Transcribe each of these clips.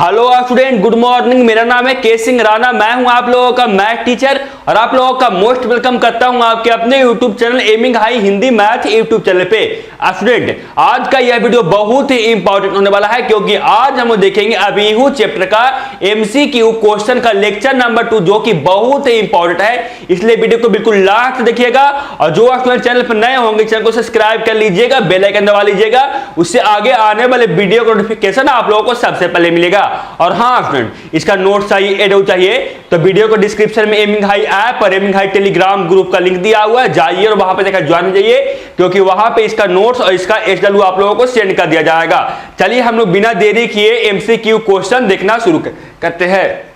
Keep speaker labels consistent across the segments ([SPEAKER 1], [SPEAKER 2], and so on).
[SPEAKER 1] Hello student, good morning. मेरा नाम है के सिंह राणा। मैं हूं आप लोगों का मैथ टीचर और आप लोगों का मोस्ट वेलकम करता हूं आपके अपने YouTube channel aiming high Hindi math YouTube channel पे। स्टूडेंट, आज का यह वीडियो बहुत ही इंपॉर्टेंट होने वाला है क्योंकि आज हम देखेंगे अबीहू चैप्टर का एमसीक्यू क्वेश्चन का लेक्चर नंबर 2 जो कि बहुत ही इंपॉर्टेंट है, इसलिए वीडियो को बिल्कुल लास्ट देखिएगा। और जो स्टूडेंट चैनल पर नए होंगे चैनल को सब्सक्राइब कर लीजिएगा, बेल आइकन दबा लीजिएगा, उससे आगे आने वाले वीडियो का नोटिफिकेशन आप लोगों को सबसे पहले मिलेगा। और हाँ स्टूडेंट, इसका नोट चाहिए, एडो चाहिए तो वीडियो को डिस्क्रिप्शन में एमिंग हाई ऐप और एमिंग हाई टेलीग्राम ग्रुप का लिंक दिया हुआ है, जाइए और वहां पे देखा ज्वाइन हो जाइए क्योंकि वहां पे इसका नोट्स और इसका एचडब्ल्यू आप लोगों को सेंड कर दिया जाएगा। चलिए हम लोग बिना देरी किए एमसीक्यू क्वेश्चन देखना शुरू करते हैं।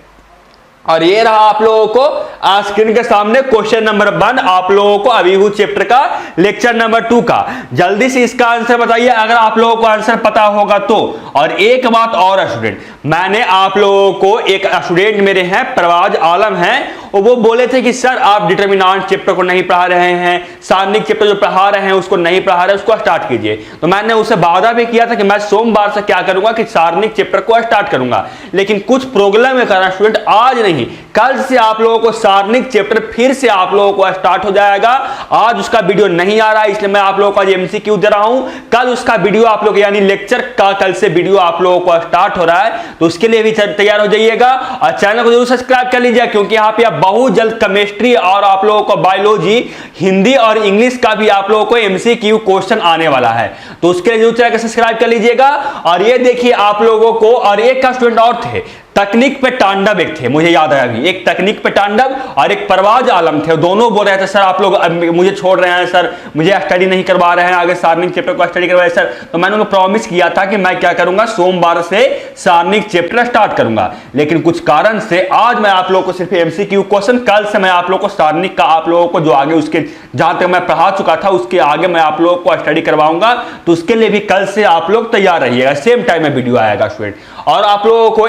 [SPEAKER 1] और ये रहा आप लोगों को स्क्रीन के सामने क्वेश्चन नंबर 1 आप लोगों को अबीहू चैप्टर का लेक्चर नंबर 2 का। जल्दी से इसका आंसर बताइए अगर आप लोगों को आंसर पता होगा तो। और एक बात और स्टूडेंट, मैंने आप लोगों को एक स्टूडेंट मेरे हैं परवाज आलम हैं, और वो बोले थे कि सर आप डिटरमिनेंट चैप्टर को नहीं पढ़ा रहे हैं, सारणिक चैप्टर जो पढ़ा रहे हैं उसको नहीं पढ़ा रहे, उसको स्टार्ट कीजिए। तो मैंने उसे वादा भी किया था कि मैं सोमवार से क्या करूंगा कि सारणिक चैप्टर को स्टार्ट करूंगा, लेकिन कुछ प्रॉब्लम है कारण स्टूडेंट आज नहीं कल से आप लोगों को सारणिक चैप्टर फिर से आप लोगों को स्टार्ट हो जाएगा। आज उसका वीडियो नहीं आ रहा है इसलिए मैं आप लोगों को आज एमसीक्यू दे रहा हूं, कल उसका वीडियो आप लोग यानी लेक्चर का कल से वीडियो आप लोगों को स्टार्ट हो रहा है, तो उसके लिए भी तैयार हो जाइएगा। और चैनल को जरूर सब्सक्राइब कर लीजिए क्योंकि यहाँ पे आप बहुत जल्द केमिस्ट्री और आप लोगों को बायोलॉजी, हिंदी और इंग्लिश का भी आप लोगों को एमसीक्यू क्वेश्चन आने वाला है, तो उसके लिए जरूर चैनल को सब्सक्राइब कर लीजिएगा। और ये देखिए आप लोगों को, और एक का स्टूडेंट और थे तकनीक पे तांडव, एक थे मुझे याद आया अभी, एक तकनीक पे तांडव और एक परवाज आलम थे, दोनों बोल रहे थे सर आप लोग मुझे छोड़ रहे हैं, सर मुझे स्टडी नहीं करवा रहे हैं, आगे सारणिक चैप्टर को स्टडी करवाए सर। तो मैंने उनको प्रॉमिस किया था कि मैं क्या करूंगा सोमवार से सारणिक चैप्टर स्टार्ट करूंगा, लेकिन कुछ कारण से आज मैं आप लोगों को सिर्फ एमसीक्यू क्वेश्चन, कल से मैं आप लोगों को सारणिक का आप लोगों को जो आगे उसके जहां तक मैं पढ़ा चुका था उसके आगे मैं आप लोगों को स्टडी करवाऊंगा, तो उसके लिए भी कल से आप लोग तैयार रहिएगा, सेम टाइम में वीडियो आएगा स्टूडेंट। और आप लोगों को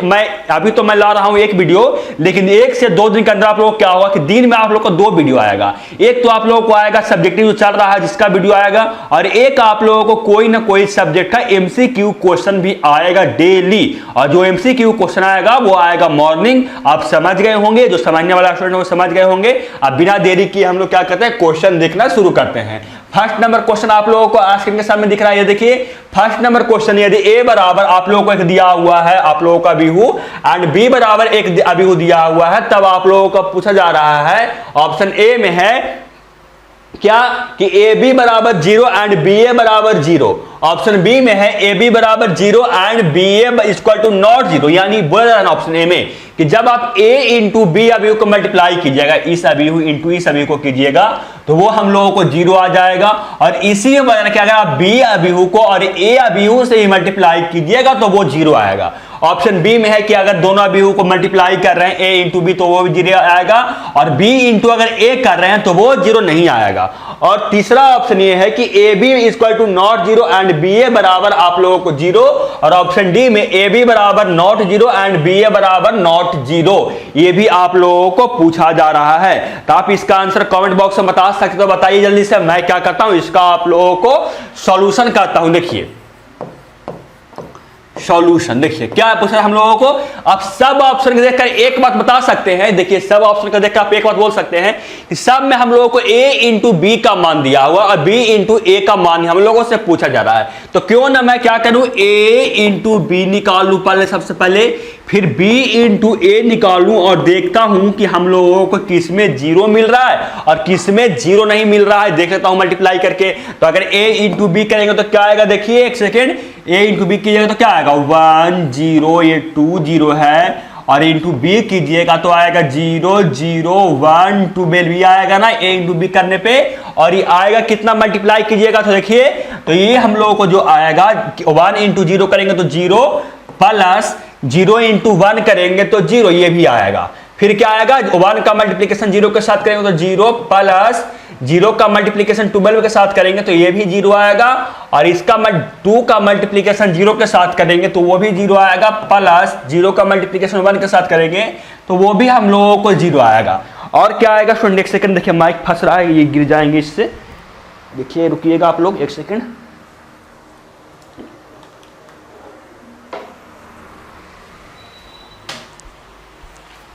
[SPEAKER 1] मैं अभी तो मैं ला रहा हूं एक वीडियो, लेकिन 1 से 2 दिन के अंदर आप लोगों को क्या होगा कि दिन में आप लोगों को 2 वीडियो आएगा। एक तो आप लोगों को आएगा सब्जेक्टिव जो चल रहा है जिसका वीडियो आएगा, और एक आप लोगों को कोई ना कोई सब्जेक्ट का एमसीक्यू क्वेश्चन भी आएगा डेली। और जो एमसीक्यू क्वेश्चन आएगा वो आएगा मॉर्निंग, आप समझ गए होंगे, जो समझने वाला स्टूडेंट वो समझ गए होंगे। अब बिना देरी किए हम लोग क्या करते हैं, क्वेश्चन देखना शुरू करते हैं। फर्स्ट नंबर क्वेश्चन आप लोगों को स्क्रीन के सामने दिख रहा है, ये देखिए फर्स्ट नंबर क्वेश्चन, यदि ए बराबर आप लोगों को एक दिया हुआ है आप लोगों का अबीहू एंड बी बराबर एक अबीहू दिया हुआ है, तब आप लोगों को पूछा जा रहा है, ऑप्शन ए में है क्या कि ए बी बराबर 0 एंड बी ए बराबर 0, ऑप्शन बी में है ए बी बराबर 0 and B A equal to not 0, यानी बोला जा रहा है ऑप्शन ए में कि जब आप a इंटू बी अबीहू को मल्टीप्लाई कीजिएगा, इस अबीहू इंटू इस अबीहू को कीजिएगा तो वो हम लोगों को 0 आ जाएगा। और इसी में बताना कि अगर आप b अबीहू को और a अबीहू से ही मल्टीप्लाई कीजिएगा तो वो 0 आएगा। ऑप्शन बी में है कि अगर दोनों अबीहू को मल्टीप्लाई कर रहे हैं a इंटू बी तो वो भी 0 आएगा, और b इंटू अगर a कर रहे हैं तो वो 0 नहीं आएगा। और तीसरा ऑप्शन ये है कि A B equal to not 0 and B A बराबर आप लोगों को 0, और ऑप्शन डी में ए बी बराबर नॉट 0 एंड बी ए बराबर नॉट 0, ये भी आप लोगों को पूछा जा रहा है। तो आप इसका आंसर कमेंट बॉक्स में बता सकते हो, बताइए जल्दी से। मैं क्या करता हूं, इसका आप लोगों को सॉल्यूशन करता हूं। देखिए सॉल्यूशन, देखिए क्या पूछ रहा है हम लोगों को। आप सब ऑप्शन को देखकर एक बात बता सकते हैं, देखिए सब ऑप्शन को देखकर आप एक बात बोल सकते हैं कि सब में हम लोगों को a इंटू बी का मान दिया हुआ और b इंटू ए का मान हम लोगों से पूछा जा रहा है, तो क्यों ना मैं क्या करूं a इंटू बी निकाल लूं पहले, सबसे पहले फिर b इंटू ए निकालूं और देखता हूं कि हम लोगों को किस में 0 मिल रहा है और किस में 0 नहीं मिल रहा है, देख लेता हूं मल्टीप्लाई करके। तो अगर a इंटू बी करेंगे तो क्या आएगा, देखिए एक सेकेंड, a इंटू बी कीजिएगा तो क्या आएगा 1 0, ये 2 0 है, और इंटू बी कीजिएगा तो आएगा 0 0 1 2 में भी आएगा ना a इंटू बी करने पे, और ये आएगा कितना मल्टीप्लाई कीजिएगा तो देखिए, तो ये हम लोगों को जो आएगा 1 इंटू 0 करेंगे तो 0 प्लस 0 इंटू 1 करेंगे तो 0, ये भी आएगा। फिर क्या आएगा, 1 का मल्टीप्लिकेशन 0 के साथ करेंगे तो 0 प्लस 0 का मल्टीप्लिकेशन 12 के साथ करेंगे तो ये भी 0 आएगा, और इसका 2 का मल्टीप्लिकेशन 0 के साथ करेंगे तो वो भी 0 आएगा, प्लस 0 का मल्टीप्लिकेशन 1 के साथ करेंगे तो वो भी हम लोगों को 0 आएगा। और क्या आएगा स्टूडेंट, एक सेकंड, देखिए माइक फंस रहा है, ये गिर जाएंगे इससे, देखिए रुकिएगा आप लोग एक सेकंड।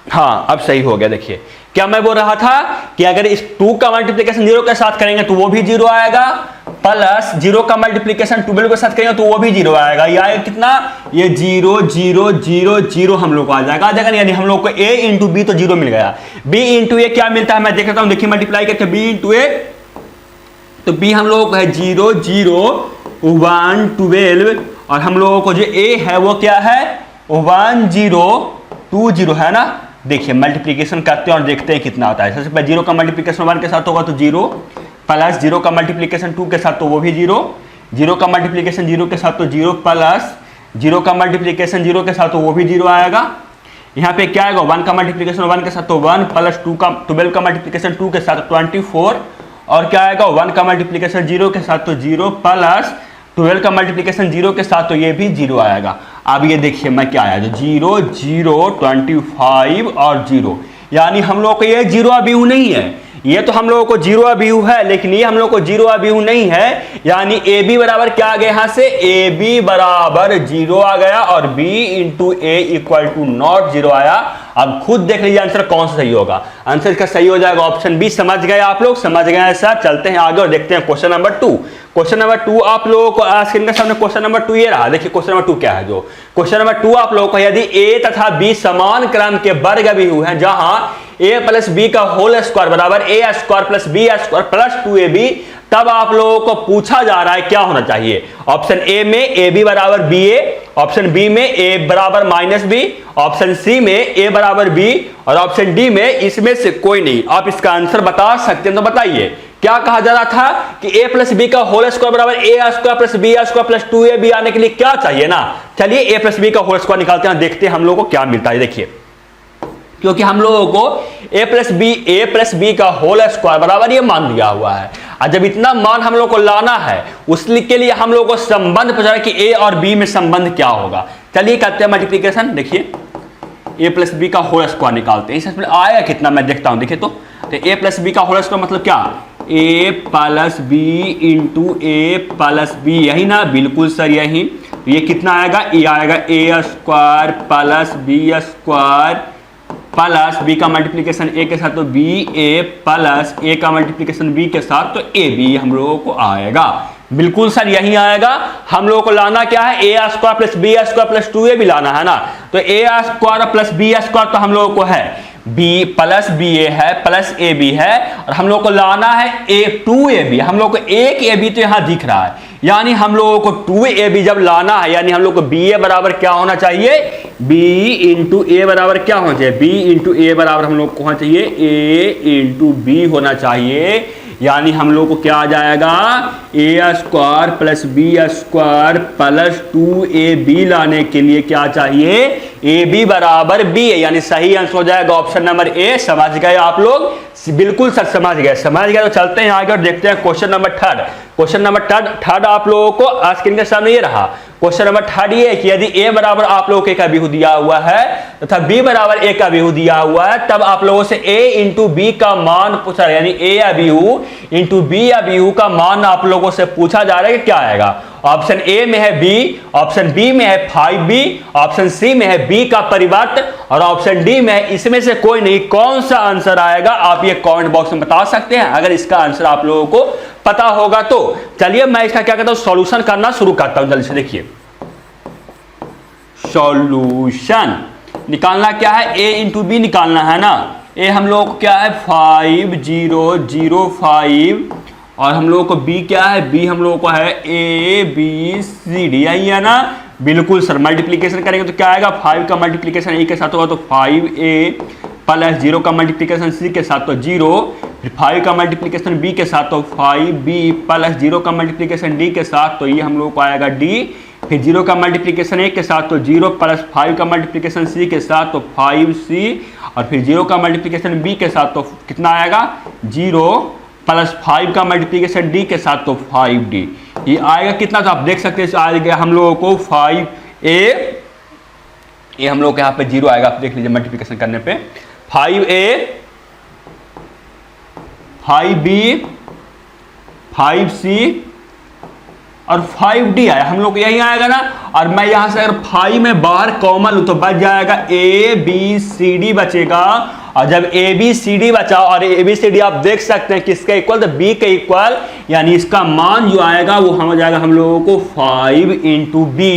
[SPEAKER 1] हाँ अब सही हो गया। देखिए क्या मैं बोल रहा था कि अगर इस 2 का मल्टीप्लिकेशन 0 के साथ करेंगे तो वो भी 0 आएगा, प्लस 0 का मल्टीप्लिकेशन 12 के साथ करेंगे तो वो भी 0 आएगा। ये आएगा कितना, ये 0 0 0 0 हम लोग को आ जाएगा यानी हम लोग को a इंटू बी तो 0 मिल गया। b इंटू ए क्या मिलता है मैं देख लेता हूं। देखिए मल्टीप्लाई करके b इंटू ए, तो b हम लोग को है 0 0 1 12 और हम लोगों को जो a है वो क्या है 1 0 2 0 है ना। देखिए मल्टीप्लिकेशन करते हैं और देखते हैं कितना आता है। सबसे पहले 0 का मल्टीप्लिकेशन 1 के साथ होगा तो 0, प्लस 0 का मल्टीप्लिकेशन 2 के साथ तो वो भी 0, 0 का मल्टीप्लिकेशन 0 के साथ तो 0, प्लस 0 का मल्टीप्लिकेशन 0 के साथ तो वो भी 0 आएगा। यहाँ पे क्या आएगा 1 का मल्टीप्लिकेशन 1 के साथ तो 1, प्लस 12 का मल्टीप्लिकेशन 2 के साथ 24 और क्या आएगा 1 का मल्टीप्लिकेशन 0 के साथ तो 0, प्लस 12 का मल्टीप्लिकेशन 0 के साथ तो ये भी 0 आएगा। अब ये देखिए मैं क्या आया जो 0 0 25 और 0, यानी हम लोग को ये 0 अबीहू नहीं है। ये तो हम लोगों को 0 अबीहू है, लेकिन ये हम लोग को 0 अबीहू नहीं है। यानी ए बी बराबर क्या आ गया यहां से, ए बी बराबर 0 आ गया और b into A equal to not 0 आया। अब खुद देख लीजिए आंसर कौन सा सही होगा। आंसर इसका सही हो जाएगा ऑप्शन बी। समझ गए आप लोग, समझ गए ऐसा। चलते हैं आगे और देखते हैं क्वेश्चन नंबर 2। क्वेश्चन नंबर 2 आप लोगों को स्क्रीन के सामने क्वेश्चन नंबर 2 ये रहा। देखिए क्वेश्चन नंबर 2 क्या है। जो क्वेश्चन नंबर 2 आप लोगों को, यदि a तथा b समान क्रम के वर्ग अभिहू हैं जहां a प्लस बी का होल स्क्वायर बराबर a square plus B square plus 2ab, तब आप लोगों को पूछा जा रहा है क्या होना चाहिए। ऑप्शन ए में ए बी बराबर बी ए, ऑप्शन बी में ए बराबर माइनस बी, ऑप्शन सी में ए बराबर बी और ऑप्शन डी में इसमें से कोई नहीं। आप इसका आंसर बता सकते हैं तो बताइए। क्या कहा जा रहा था कि a प्लस बी का होल स्क्वायर बराबर a square plus B square plus 2ab आने के लिए क्या चाहिए ना। चलिए a प्लस बी का होल स्क्वायर निकालते हैं, देखते हैं हम लोगों को क्या मिलता है। देखिए क्योंकि हम लोगों को a प्लस बी का होल स्क्वायर बराबर ये मान दिया हुआ है और जब इतना मान हम लोग को लाना है उसके लिए हम लोग को संबंध पूछा है कि a और b में संबंध क्या होगा। चलिए करते हैं मल्टीप्लिकेशन। देखिए a प्लस बी का होल स्क्वायर निकालते हैं। इसमें आएगा कितना मैं देखता हूं। देखिए तो a प्लस बी का होल स्क्वायर मतलब क्या, a plus B into A plus B, यही ना, बिल्कुल सर यही। तो ये कितना आएगा, ये आएगा a square plus B square plus B का मल्टीप्लिकेशन ए के साथ तो बी ए प्लस ए का मल्टीप्लिकेशन बी के साथ तो ए बी हम लोगों को आएगा। बिल्कुल सर यही आएगा। हम लोगों को लाना क्या है, A square plus B square plus 2a भी लाना है ना। तो A square plus B square तो हम लोगों को है बी प्लस बी ए है प्लस ए बी है और हम लोग को लाना है ए 2ab। हम लोग को एक ए बी तो यहां दिख रहा है, यानी हम लोगों को 2ab जब लाना है यानी हम लोग को बी ए बराबर क्या होना चाहिए, b इंटू ए बराबर क्या होना चाहिए, b इंटू ए बराबर हम लोग को होना चाहिए a इंटू बी होना चाहिए। यानी हम लोग को क्या आ जाएगा, A square plus B square plus 2ab लाने के लिए क्या चाहिए, ए बी बराबर बी है। यानी सही आंसर हो जाएगा ऑप्शन नंबर ए। समझ गए आप लोग, बिल्कुल सर समझ गए। तो चलते हैं आगे और देखते हैं क्वेश्चन नंबर 3। क्वेश्चन नंबर 3 आप लोगों को स्क्रीन के सामने ये रहा। क्वेश्चन नंबर 3 ये है कि यदि a बराबर आप लोगों को एक अभिहू दिया हुआ है तथा b बराबर एक अभिहू दिया हुआ है, तब आप लोगों से a इंटू बी का मान पूछा, यानी a अभिहू इंटू बी अभिहू का मान आप लोगों से पूछा जा रहा है कि क्या आएगा। ऑप्शन ए में है b, ऑप्शन बी में है 5b, ऑप्शन सी में है b का परिवर्त और ऑप्शन डी में है इसमें से कोई नहीं। कौन सा आंसर आएगा आप ये कमेंट बॉक्स में बता सकते हैं अगर इसका आंसर आप लोगों को पता होगा तो। चलिए मैं इसका क्या कहता हूं, सॉल्यूशन करना शुरू करता हूं जल्दी से। देखिए सॉल्यूशन निकालना क्या है, a इंटू बी निकालना है ना। a हम लोग को क्या है 5 0 0 5 और हम लोगों को b क्या है, b हम लोगों को है a b c d, यही है ना। बिल्कुल सर मल्टीप्लिकेशन करेंगे तो क्या आएगा, 5 का मल्टीप्लिकेशन a के साथ होगा तो 5a प्लस 0 का मल्टीप्लिकेशन c के साथ तो 0, फिर 5 का मल्टीप्लिकेशन b के साथ तो 5b प्लस 0 का मल्टीप्लिकेशन d के साथ तो ये हम लोग को आएगा d, फिर 0 का मल्टीप्लिकेशन a के साथ तो 0 प्लस 5 का मल्टीप्लिकेशन c के साथ तो 5c और फिर 0 का मल्टीप्लिकेशन b के साथ तो कितना आएगा 0 प्लस 5 का मल्टीप्लिकेशन d के साथ तो 5d। ये आएगा कितना, तो आप देख सकते हैं आ गया हम लोगों को 5a, ये हम लोग यहाँ पे 0 आएगा। आप देख लीजिए मल्टीप्लिकेशन करने पे 5a 5b 5c और 5d आया, हम लोग यही आएगा ना। और मैं यहां से अगर 5 में बाहर कॉमन लूं तो बच जाएगा ABCD बचेगा। और जब ABCD बचा और ABCD आप देख सकते हैं किसका इक्वल, तो B के इक्वल, यानी इसका मान जो आएगा वो हो जाएगा हम लोगों को 5 × B,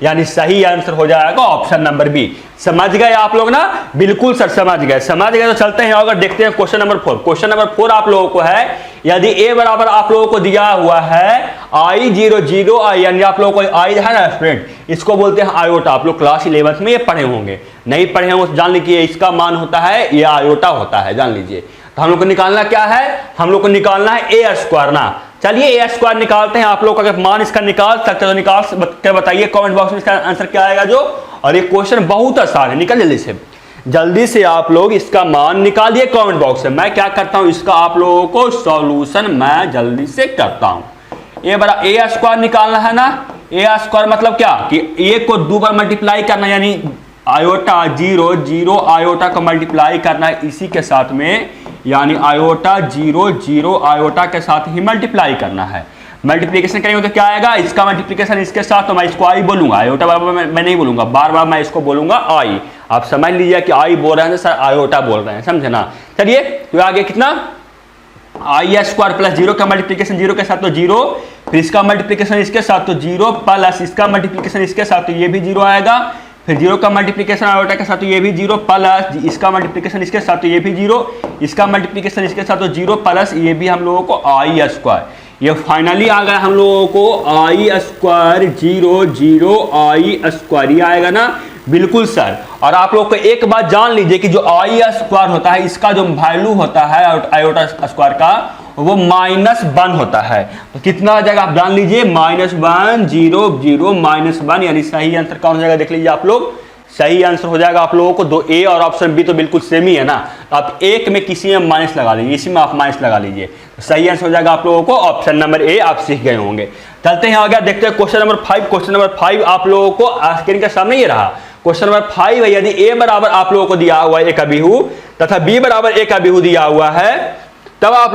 [SPEAKER 1] यानी सही आंसर हो जाएगा ऑप्शन नंबर बी। समझ गए आप लोग ना? बिल्कुल सर समझ गए। तो चलते हैं अगर देखते हैं क्वेश्चन नंबर 4। क्वेश्चन नंबर 4 आप लोगों को है, यदि a बराबर आप लोगों को दिया हुआ है I0 0 I, यानी आप लोगों को I है ना स्टूडेंट, इसको बोलते हैं आयोटा। आप लोग क्लास 11th में ये पढ़े होंगे, नहीं पढ़े होंगे तो जान लीजिए इसका मान होता है, ये आयोटा होता है, जान लीजिए। तो हम लोग को निकालना क्या है, हम लोग को निकालना है A² ना। चलिए A² निकालते हैं। आप लोग अगर मान इसका निकाल सकते हो तो निकाल के बताइए कमेंट बॉक्स में इसका आंसर क्या आएगा जो। और ये क्वेश्चन बहुत आसान है, निकल जल्दी से आप लोग इसका मान निकालिए कमेंट बॉक्स में। मैं क्या करता हूं, इसका आप लोगों को सॉल्यूशन मैं जल्दी से करता हूं। A² निकालना है ना। A² मतलब क्या कि A को 2 बार मल्टीप्लाई करना, यानी आयोटा 0 0 आयोटा को मल्टीप्लाई करना है इसी के साथ में, यानी आयोटा 0 0 आयोटा के साथ ही मल्टीप्लाई करना है। मल्टीप्लिकेशन करेंगे तो क्या आएगा, इसका मल्टीप्लिकेशन इसके साथ, तो मैं इसको आई बोलूंगा, आयोटा बराबर मैं नहीं बोलूंगा, बार बार मैं इसको बोलूंगा आई। आप समझ लीजिए कि आई बोल रहे हैं सर आयोटा बोल रहे हैं, समझे ना। चलिए तो आगे कितना, I² प्लस 0 का मल्टीप्लिकेशन 0 के साथ तो 0, फिर इसका मल्टीप्लिकेशन इसके साथ तो 0, प्लस इसका मल्टीप्लिकेशन इसके साथ तो ये भी 0 आएगा, फिर 0 का मल्टीप्लिकेशन आयोटा के साथ तो ये भी 0, प्लस इसका मल्टीप्लिकेशन इसके साथ तो ये भी 0, इसका मल्टीप्लिकेशन इसके साथ तो 0, प्लस ये भी हम लोगों को I²। ये फाइनली आ गया हम लोगों को I² 0 0 I², ये आएगा ना। बिल्कुल सर। और आप लोग को एक बात जान लीजिए कि जो I² होता है इसका जो वैल्यू होता है आयोटा स्क्वायर का वो -1 होता है। तो कितना आ जाएगा आप जान लीजिए, -1 0 0 -1, यानी सही आंसर कौन हो जाएगा देख लीजिए आप लोग। सही आंसर हो जाएगा आप लोगों को 2A और ऑप्शन बी तो बिल्कुल सेम ही है ना। तो आप एक में किसी में माइनस लगा लीजिए, इसी में आप माइनस लगा लीजिए, तो सही आंसर हो जाएगा आप लोगों को ऑप्शन नंबर ए। आप सीख गए होंगे। चलते हैं आगे, देखते हैं क्वेश्चन नंबर 5। क्वेश्चन नंबर 5 आप लोगों को स्क्रीन के सामने ये रहा। क्वेश्चन नंबर 5 है, यदि A बराबर आप लोगों को दिया हुआ है A का बिहू तथा B बराबर A का बिहू दिया हुआ है, तब आप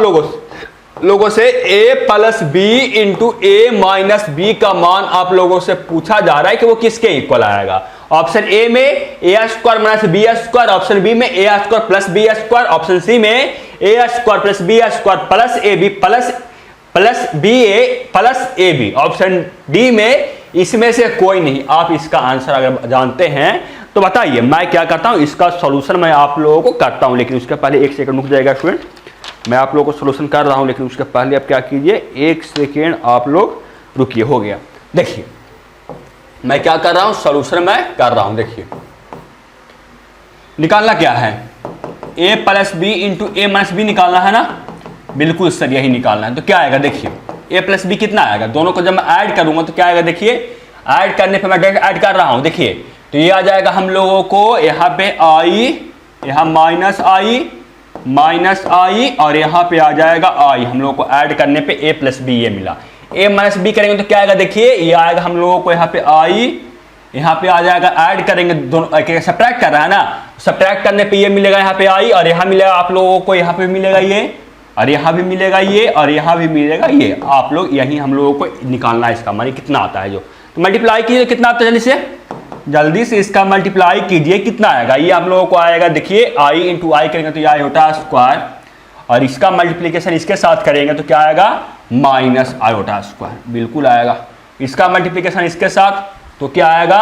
[SPEAKER 1] लोगों से A plus B into A minus B का मान आप लोगों से पूछा जा रहा है कि वो किसके इक्वल आएगा। ऑप्शन ए में A² minus B², option B में A² plus B², option C में A² plus B² plus AB plus BA plus AB, option D में इसमें से कोई नहीं। आप इसका आंसर अगर जानते हैं तो बताइए। मैं क्या करता हूं, इसका सॉल्यूशन मैं आप लोगों को करता हूं, लेकिन उसके पहले 1 सेकंड रुक जाएगा स्टूडेंट। मैं आप लोगों को सॉल्यूशन कर रहा हूं, लेकिन उसके पहले आप क्या कीजिए, 1 सेकंड आप लोग रुकिए। हो गया, देखिए मैं क्या कर रहा हूं, सॉल्यूशन मैं कर रहा हूं। देखिए निकालना क्या है, A plus B into A minus B निकालना है ना। बिल्कुल सर, यही निकालना है। तो क्या आएगा देखिए, A प्लस बी कितना आएगा, दोनों को जब मैं ऐड करूंगा तो क्या आएगा देखिए। ऐड करने पे मैं डायरेक्ट ऐड कर रहा हूं, देखिए तो ये आ जाएगा हम लोगों को यहाँ पे I, यहाँ माइनस आई और यहाँ पे आ जाएगा I। हम लोगों को ऐड करने पे A प्लस बी ये मिला। A माइनस बी करेंगे तो क्या आएगा देखिए, ये आएगा हम लोगों को यहाँ पे I, यहाँ पे आ जाएगा, ऐड करेंगे दोनों, सब्ट्रैक्ट कर रहा है ना, सब्ट्रैक्ट करने पे ये मिलेगा यहाँ पे I, और यहाँ मिलेगा आप लोगों को, यहाँ पे मिलेगा ये, और यहाँ भी मिलेगा ये, और यहाँ भी मिलेगा ये। आप लोग यही हम लोगों को निकालना है इसका मान कितना आता है जो। तो मल्टीप्लाई कीजिए, कितना आता है जल्दी से इसका मल्टीप्लाई कीजिए, कितना आएगा। ये आप लोगों को आएगा देखिए I इंटू आई करेंगे तो ये आयोटा स्क्वायर, और इसका मल्टीप्लिकेशन इसके साथ करेंगे तो क्या आएगा, माइनस आयोटा स्क्वायर। बिल्कुल आएगा। इसका मल्टीप्लिकेशन इसके साथ तो क्या आएगा,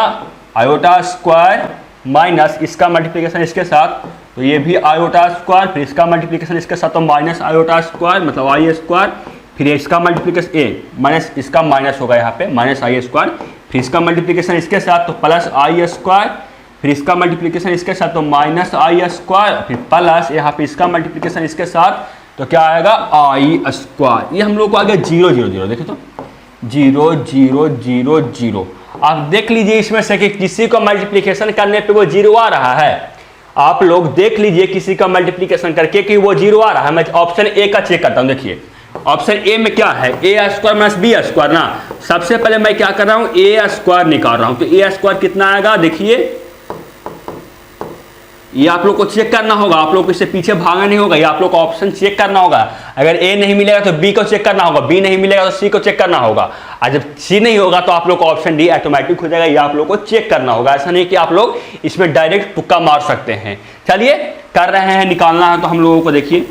[SPEAKER 1] आयोटा स्क्वायर, माइनस इसका मल्टीप्लिकेशन इसके साथ तो ये भी आयोटा स्क्वायर, फिर इसका मल्टीप्लिकेशन इसके साथ तो माइनस आयोटा स्क्वायर मतलब I², फिर इसका मल्टीप्लिकेशन A माइनस इसका माइनस होगा यहाँ पे माइनस I², फिर इसका मल्टीप्लिकेशन इसके साथ तो प्लस I², फिर इसका मल्टीप्लिकेशन इसके साथ तो माइनस I², फिर प्लस यहाँ पे इसका मल्टीप्लिकेशन इसके साथ तो क्या आएगा I²। ये हम लोग को आ गया 0 0 0, देखो तो 0 0 0 0। आप देख लीजिए इसमें से कि किसी को मल्टीप्लिकेशन करने पे वो 0 आ रहा है। आप लोग देख लीजिए किसी का मल्टीप्लिकेशन करके कि वो 0 आ रहा है। मैं ऑप्शन ए का चेक करता हूं। देखिए ऑप्शन ए में क्या है, A² माइनस B² ना। सबसे पहले मैं क्या कर रहा हूं, A² निकाल रहा हूं। तो A² कितना आएगा देखिए, ये आप लोग को चेक करना होगा, आप लोग को इससे पीछे भागना नहीं होगा, ये आप लोग को ऑप्शन चेक करना होगा। अगर ए नहीं मिलेगा तो बी को चेक करना होगा, बी नहीं मिलेगा तो सी को चेक करना होगा, और जब सी नहीं होगा तो आप लोग को ऑप्शन डी ऑटोमेटिक हो जाएगा। ये आप लोग को चेक करना होगा, ऐसा नहीं कि आप लोग इसमें डायरेक्ट तुक्का मार सकते हैं। चलिए कर रहे हैं, निकालना है तो हम लोगों को देखिए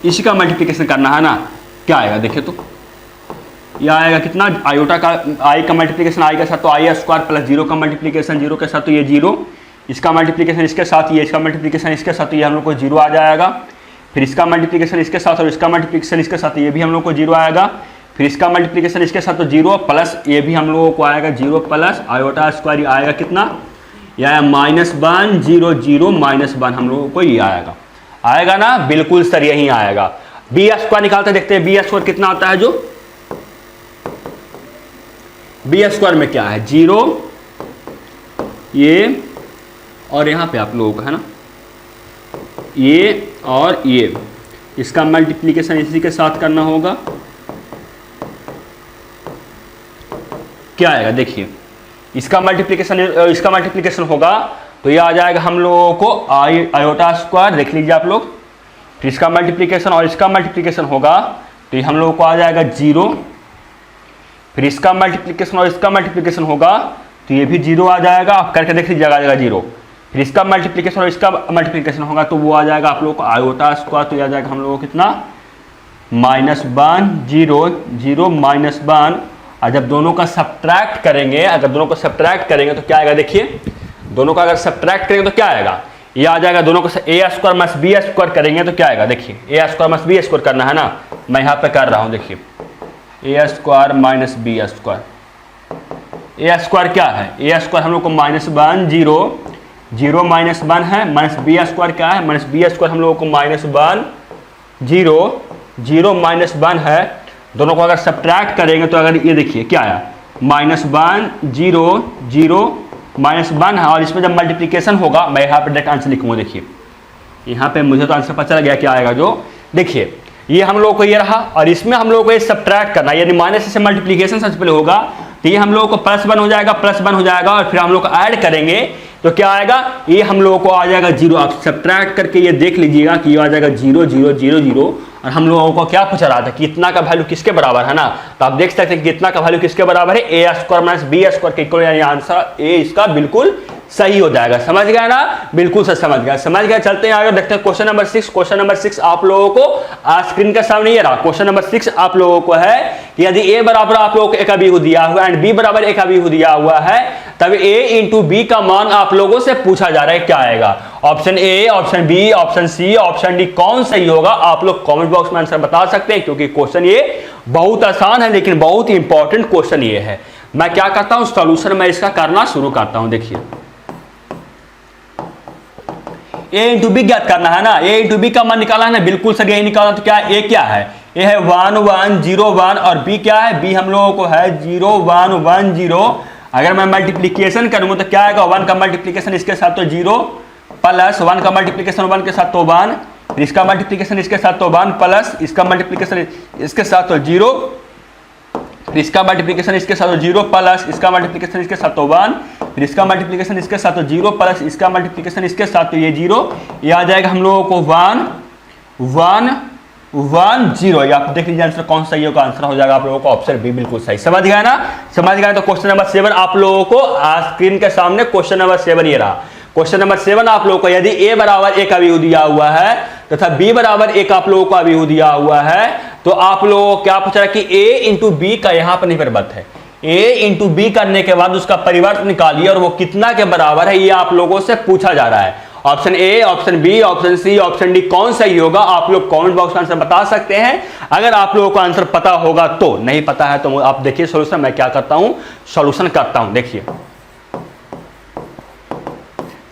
[SPEAKER 1] इसी का मल्टीप्लिकेशन करना है ना, क्या आएगा देखिए तो ये आएगा कितना, आयोटा का आई का मल्टीप्लिकेशन आई के साथ तो आई स्क्वायर प्लस जीरो का मल्टीप्लिकेशन जीरो के साथ तो ये जीरो, इसका मल्टीप्लिकेशन इसके साथ ये, इसका मल्टीप्लिकेशन इसके साथ तो ये हम लोग को जीरो आ जाएगा। फिर इसका मल्टीप्लिकेशन इसके साथ और इसका मल्टीप्लिकेशन इसके साथ ये भी हम लोग को जीरो आएगा। फिर इसका मल्टीप्लिकेशन इसके साथ तो जीरो प्लस ये भी हम लोगों को आएगा जीरो प्लस आयोटा स्क्वायर आएगा कितना, ये आया -1 0 0 -1 हम लोगों को ये आएगा ना, बिल्कुल सर यही आएगा। बी स्क्वायर निकालते देखते हैं, बी स्क्वायर कितना आता है, जो बी स्क्वायर में क्या है, जीरो ये और यहाँ पे आप लोगों का है ना ये और ये, इसका मल्टीप्लिकेशन इसी के साथ करना होगा। क्या आएगा देखिए, इसका मल्टीप्लिकेशन होगा तो ये आ जाएगा हम लोगों को आयोटा स्क्वायर, देख लीजिए आप लोग। फिर इसका मल्टीप्लिकेशन और इसका मल्टीप्लिकेशन होगा तो ये हम लोगों को आ जाएगा जीरो। फिर इसका मल्टीप्लिकेशन और इसका मल्टीप्लिकेशन होगा तो ये भी जीरो आ जाएगा, आप करके देख लीजिएगा, आ जाएगा जीरो। फिर इसका मल्टीप्लिकेशन और इसका मल्टीप्लिकेशन होगा तो वो आ जाएगा आप लोगों को आयोटा स्क्वायर, तो ये आ जाएगा हम लोगों को कितना -1 0 0 -1। और जब दोनों का सब्ट्रैक्ट करेंगे, अगर दोनों को सब्ट्रैक्ट करेंगे तो क्या आएगा देखिए, दोनों का अगर सब्ट्रैक्ट करेंगे तो क्या आएगा, ये आ जाएगा दोनों को ए स्क्वायर माइनस बी स्क्वायर करेंगे तो क्या आएगा देखिए, ए स्क्वायर माइनस बी स्क्वायर करना है ना, मैं यहाँ पे कर रहा हूँ देखिए, ए स्क्वायर माइनस बी स्क्वायर। ए स्क्वायर क्या है, ए स्क्वायर हम लोग को -1 0 0 -1 है, माइनस बी स्क्वायर क्या है, माइनस बी स्क्वायर हम लोगों को -1 0 0 -1 है। दोनों को अगर सब्ट्रैक्ट करेंगे तो अगर ये देखिए क्या आया, -1 0 0 -1 है, और इसमें जब मल्टीप्लिकेशन होगा, मैं यहाँ पे डायरेक्ट आंसर लिखूंगा। देखिए यहाँ पे मुझे तो आंसर पता चल गया क्या आएगा, जो देखिए ये हम लोग को ये रहा, और इसमें हम लोग को ये सब्ट्रैक्ट करना, यानी माइनस से मल्टीप्लिकेशन सबसे पहले होगा तो ये हम लोगों को +1 हो जाएगा, +1 हो जाएगा, और फिर हम लोग को ऐड करेंगे तो क्या आएगा, ये हम लोगों को आ जाएगा जीरो। आप सब्ट्रैक्ट करके ये देख लीजिएगा कि ये आ जाएगा 0 0 0 0। और हम लोगों को क्या पूछा रहा था कि इतना का वैल्यू किसके बराबर है ना, तो आप देख सकते हैं कि इतना का वैल्यू किसके बराबर है, A square minus B square के इक्वल, यानी आंसर ए इसका बिल्कुल सही हो जाएगा। समझ गया ना, बिल्कुल सर समझ गया। चलते हैं आगे, देखते हैं क्वेश्चन नंबर 6। क्वेश्चन नंबर 6 आप लोगों को स्क्रीन के सामने ये रहा। क्वेश्चन नंबर 6 आप लोगों को है कि यदि ए बराबर आप लोगों को ए का बी दिया हुआ है एंड बी बराबर ए का बी दिया हुआ है, तब ए इंटू बी का मान आप लोगों से पूछा जा रहा है, क्या आएगा। Option A, option B, option C, option D, कौन सही होगा आप लोग कमेंट बॉक्स में आंसर बता सकते हैं, क्योंकि क्वेश्चन ये बहुत आसान है लेकिन बहुत ही इंपॉर्टेंट क्वेश्चन ये है। मैं क्या करता हूं, सॉल्यूशन मैं इसका करना शुरू करता हूं। देखिए ए इंटू बी ज्ञात करना है ना, ए इंटू बी का मान निकाला है ना, बिल्कुल सर यही निकालना। तो क्या ए क्या है, ए है 1 1 0 1, और बी क्या है, बी हम लोगों को है 0 1 1 0। अगर मैं मल्टीप्लिकेशन करूंगा तो क्या आएगा, 1 का मल्टीप्लिकेशन इसके साथ तो 0 प्लस 1 का मल्टीप्लिकेशन 1 के साथ तो 1, इसका मल्टीप्लिकेशन इसके साथ तो 1 प्लस इसका मल्टीप्लिकेशन इसके साथ तो 0, इसका मल्टीप्लिकेशन इसके साथ 0 प्लस इसका मल्टीप्लिकेशन इसके साथ तो 1, फिर इसका मल्टीप्लिकेशन इसके साथ तो 0 प्लस इसका मल्टीप्लिकेशन इसके साथ तो ये 0। ये आ जाएगा हम लोगों को 1 1 1 0। ये आप देख लीजिए आंसर कौन सही होगा, आंसर हो जाएगा आप लोगों को ऑप्शन बी बिल्कुल सही। समझ गया ना, समझ गया। तो क्वेश्चन नंबर 7 आप लोगों को स्क्रीन के सामने क्वेश्चन नंबर 7 ये रहा। क्वेश्चन नंबर 7 आप लोगों को यदि ए बराबर ए का अभिव्यक्ति दिया हुआ है तथा बी बराबर ए का आप लोगों को अभिव्यक्ति दिया हुआ है, तो आप लोगों को क्या पूछा है कि ए इंटू बी का यहां पर परिवर्त है, ए इंटू बी करने के बाद उसका परिवर्त निकालिए और वो कितना के बराबर है, ये आप लोगों से पूछा जा रहा है। Option A, option B, option C, option D, कौन सही होगा आप लोग कमेंट बॉक्स में आंसर बता सकते हैं। अगर आप लोगों को आंसर पता होगा तो, नहीं पता है तो आप देखिए सॉल्यूशन मैं क्या करता हूं, सॉल्यूशन करता हूं। देखिए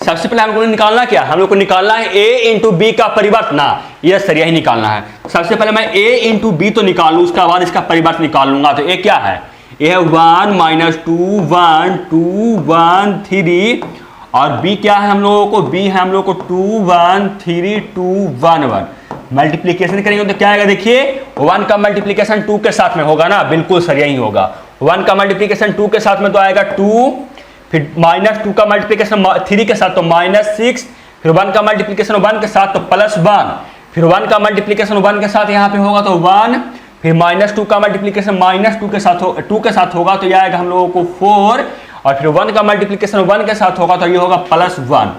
[SPEAKER 1] सबसे पहले हम लोग को निकालना क्या, हम लोग को निकालना है ए इंटू बी का परिवर्त ना, ये सर यही निकालना है। सबसे पहले मैं ए इंटू बी तो निकाल लूं, उसके बाद इसका परिवर्त निकाल लूंगा। तो ए क्या है, ए है 1 -2 1 2 1 3, और बी क्या है हम लोगों को, बी है हम लोग को 2 1 3 2 1 1। मल्टीप्लीकेशन करेंगे तो क्या आएगा, देखिए 1 का मल्टीप्लीकेशन 2 के साथ में होगा ना, बिल्कुल सर यही होगा। 1 का मल्टीप्लीकेशन 2 के साथ में तो आएगा 2, फिर -2 का मल्टीप्लीकेशन 3 के साथ तो -6, फिर 1 का मल्टीप्लीकेशन 1 के साथ तो +1, फिर 1 का मल्टीप्लीकेशन 1 के साथ यहाँ पे होगा तो 1, फिर -2 का मल्टीप्लीकेशन -2 के साथ 2 के साथ होगा तो ये आएगा हम लोगों को 4, और फिर 1 का मल्टीप्लीकेशन 1 के साथ होगा तो ये होगा +1।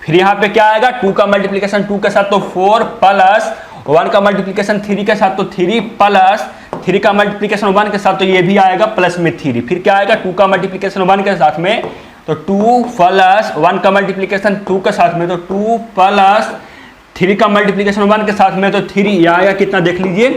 [SPEAKER 1] फिर यहाँ पे क्या आएगा, 2 का मल्टीप्लीकेशन 2 के साथ तो 4 प्लस 1 का मल्टीप्लीकेशन 3 के साथ तो 3 प्लस 3 का मल्टीप्लीकेशन 1 के साथ तो ये भी आएगा प्लस में 3। फिर क्या आएगा, 2 का मल्टीप्लीकेशन 1 के साथ में तो 2 प्लस 1 का मल्टीप्लीकेशन 2 के साथ में तो 2 प्लस 3 का मल्टीप्लीकेशन 1 के साथ में तो 3। ये आएगा कितना देख लीजिए,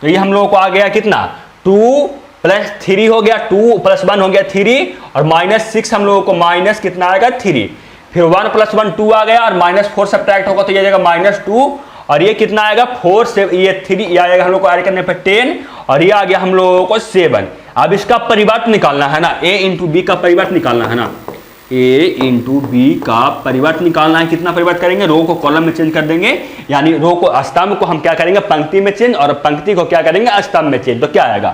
[SPEAKER 1] तो ये हम लोगों को आ गया कितना, 2 प्लस 3 हो गया, 2 प्लस 1 हो गया 3, और -6 हम लोगों को माइनस कितना आएगा 3। फिर 1 + 1 2 आ गया, और -4 सब्ट्रैक्ट होगा तो ये जाएगा -2, और ये कितना आएगा 4 से ये 3, ये आएगा हम लोग को ऐड करने पर 10, और ये आ गया हम लोगों को 7। अब इसका परिवर्त निकालना है ना, a × b का परिवर्त निकालना है ना, a × b का परिवर्त निकालना है। कितना परिवर्त करेंगे, रो को कॉलम में चेंज कर देंगे, यानी रो को स्तंभ को हम क्या करेंगे पंक्ति में चेंज, और पंक्ति को क्या करेंगे स्तंभ में चेंज। तो क्या आएगा,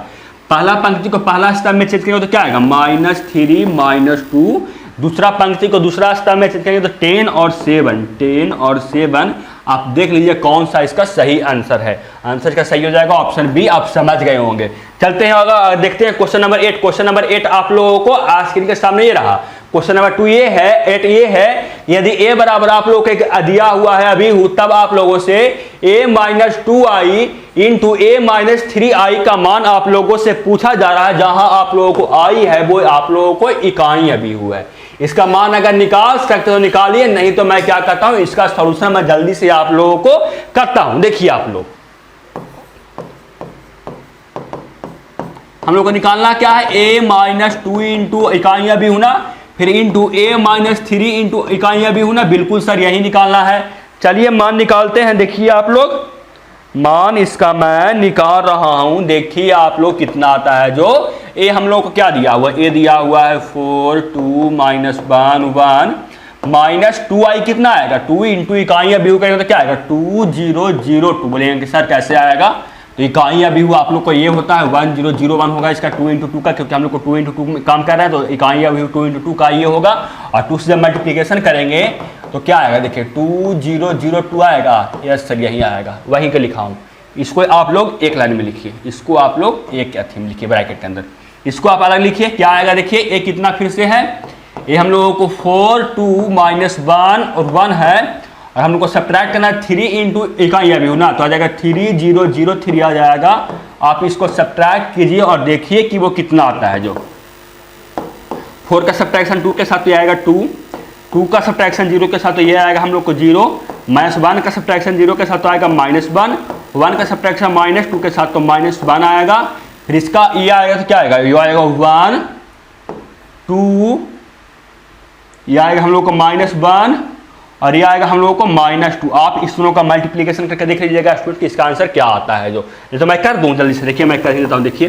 [SPEAKER 1] पहला पंक्ति को पहला स्तंभ में चेंज करेंगे तो क्या आएगा -3 -2, दूसरा पंक्ति को दूसरा स्तंभ में चेंज करेंगे तो 10 और 7। आप देख लीजिए कौन सा इसका सही आंसर है। आंसर का सही हो जाएगा ऑप्शन बी, आप समझ गए होंगे। चलते हैं अगर देखते हैं क्वेश्चन नंबर 8। क्वेश्चन नंबर 8 आप लोगों को स्क्रीन के सामने ये रहा। क्वेश्चन नंबर 2 ये है, 8 ये है, यदि a बराबर आप लोगों को दिया हुआ है अभी, तब आप लोगों से a - 2i × a - 3i का मान आप लोगों से पूछा जा रहा है। जहां आप लोगों को i है वो आप लोगों को इकाई अभी हुआ है। इसका मान अगर निकाल सकते तो निकालिए, नहीं तो मैं क्या करता हूं, इसका सॉल्यूशन मैं जल्दी से आप लोगों को करता हूं। देखिए आप लोग, हम लोग को निकालना क्या है, a - 2 × इकाइयां भी होना, फिर × a - 3 × इकाइयां भी होना। बिल्कुल सर यही निकालना है। चलिए मान निकालते हैं। देखिए आप लोग, मान इसका मैं निकाल रहा हूं। देखिए आप लोग कितना आता है। जो ए हम लोग को क्या दिया हुआ, ए दिया हुआ है 4 2 -1 1 -2i कितना आएगा, 2 × इकाइयां भी करेंगे तो क्या आएगा 2002। बोलेंगे कि सर कैसे आएगा, तो इकाइयां भी हुआ आप लोग को ये होता है 1001 होगा इसका 2 × 2 का, क्योंकि हम लोग को 2 × 2 में काम कर रहा है तो इकाइयां भी 2 × 2 का ये होगा। और 2 से जब मल्टीप्लीकेशन करेंगे तो क्या आएगा, देखिए 2002 आएगा। यस सर यही आएगा, वहीं का लिखा हूँ। इसको आप लोग एक लाइन में लिखिए, इसको आप लोग एक अथी में लिखिए ब्रैकेट के अंदर, इसको आप अलग लिखिए। क्या आएगा देखिए, ए कितना फिर से है, ये हम लोगों को 4 2 -1 और 1 है, और हम लोग को सब्ट्रैक्ट करना है 3 × इकाइयां भी होना, तो आ जाएगा 3003 आ जाएगा। आप इसको सब्ट्रैक्ट कीजिए और देखिए कि वो कितना आता है। जो 4 का सब्ट्रैक्शन 2 के साथ तो आएगा 2 का सब्ट्रैक्शन 0 के साथ तो ये आएगा हम लोग को 0, -1 का सब्ट्रैक्शन 0 के साथ तो आएगा -1 का सब्ट्रैक्शन -2 के साथ तो -1 आएगा। फिर इसका ये आएगा तो क्या आएगा, ये आएगा 1 2, ये आएगा हम लोग को -1 और ये आएगा हम लोगों को -2। आप इस दोनों का मल्टीप्लीकेशन करके देख लीजिएगा स्टूडेंट कि इसका आंसर क्या आता है। जो तो मैं कर दूं जल्दी से, देखिए मैं कर देता हूं। देखिए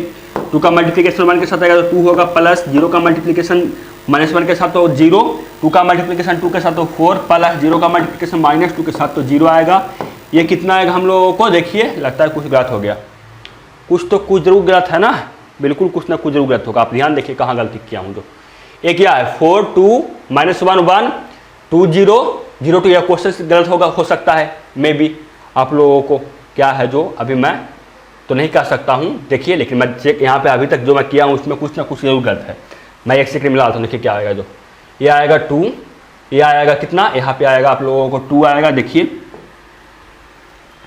[SPEAKER 1] 2 का मल्टीप्लीकेशन 1 के साथ आएगा तो 2 होगा, प्लस 0 का मल्टीप्लीकेशन -1 के साथ तो 0, 2 का मल्टीप्लीकेशन 2 के साथ तो 4, प्लस 0 का मल्टीप्लीकेशन -2 के साथ तो 0 आएगा। ये कितना आएगा हम लोगों को, देखिए लगता है कुछ गलत हो गया, कुछ तो कुछ जरूर गलत है ना, बिल्कुल कुछ ना कुछ जरूर गलत होगा। आप ध्यान देखिए कहाँ गलती किया हूँ। तो एक क्या है 4 2 -1 1 2 0 0 2, यह क्वेश्चन गलत होगा, हो सकता है मे बी आप लोगों को क्या है जो अभी मैं तो नहीं कह सकता हूँ। देखिए लेकिन मैं चेक यहाँ पे अभी तक जो मैं किया हूँ उसमें कुछ ना कुछ जरूर गलत है। मैं एक सेकंड मिला हूँ। देखिए क्या आएगा, जो ये आएगा 2, ये आएगा कितना, यहाँ पे आएगा आप लोगों को 2 आएगा। देखिए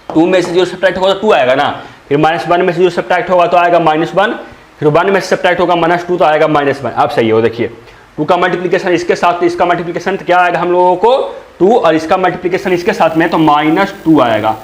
[SPEAKER 1] 2 में से 0 सब्ट्रैक्ट होगा तो 2 आएगा ना, फिर -1 में से 0 सब्ट्रैक्ट होगा तो आएगा -1, फिर 1 में से सब्ट्रैक्ट होगा -2 तो आएगा -1। अब सही हो, देखिए 2 का मल्टीप्लीकेशन इसके साथ, इसका मल्टीप्लीकेशन तो क्या आएगा हम लोगों को 2, और इसका मल्टीप्लीकेशन इसके साथ में तो -2 आएगा,